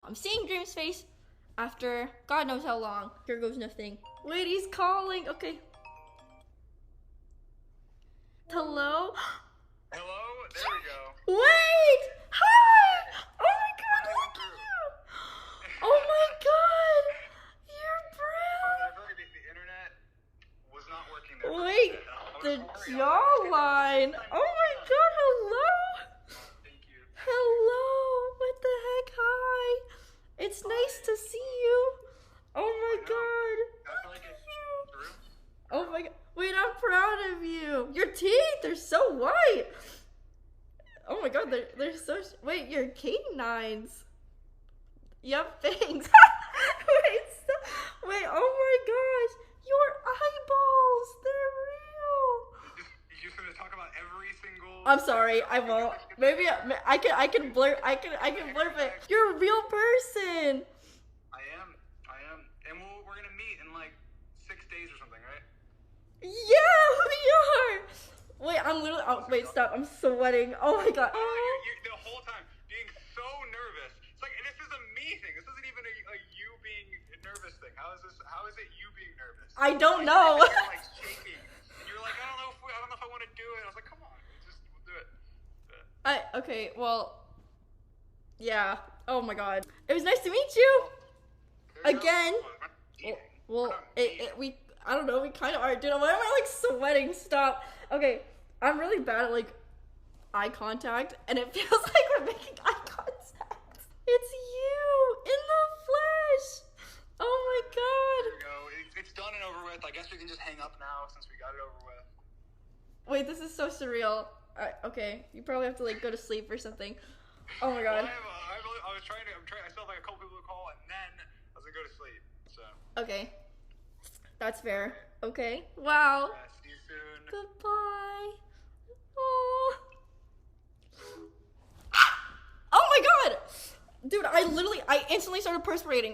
I'm seeing Dream's face after God knows how long. Here goes nothing. Wait, he's calling. Okay. Hello? Hello? There we go. Wait! Hi! Oh my god, look at you! Oh my god! You're I brown! feel like the internet was not working there. Wait, the jawline. Oh my god, hello! Thank you. Hello! What the heck? Hi! It's nice to see you! Oh my god! I feel Look like at it's you! through. Oh my god. Wait, I'm proud of you. Your teeth, they're so white. Oh my god, they're so... Wait, your canines. Yep, thanks. Wait, oh my gosh. Your eyeballs, they're real. You're just gonna talk about every single... I'm sorry, I won't. Maybe I can blur it. You're a real person. I am. And we're gonna meet in like 6 days or something, right? Yeah, we are. Wait, I'm literally. Oh, wait, stop. I'm sweating. Oh my god. You're the whole time being so nervous. It's like, this is a me thing. This isn't even a you being nervous thing. How is it you being nervous? I don't know. You're like shaking. And you're like, I don't know if I want to do it. I was like, come on, we'll do it. Okay, well, yeah. Oh my god. It was nice to meet you. Again. Well, I don't know, we kind of are. Dude, why am I like sweating? Stop. Okay, I'm really bad at like eye contact, and it feels like we're making eye contact. It's you in the flesh. Oh my god. There we go. It's done and over with. I guess we can just hang up now since we got it over with. Wait, this is so surreal. Okay, you probably have to like go to sleep or something. Oh my god. Well, I still have like a couple people to call, and then I was gonna go to sleep. So. Okay, that's fair. Okay. Wow. Yeah, see you soon. Goodbye. Oh. Oh my god! Dude, I instantly started perspirating.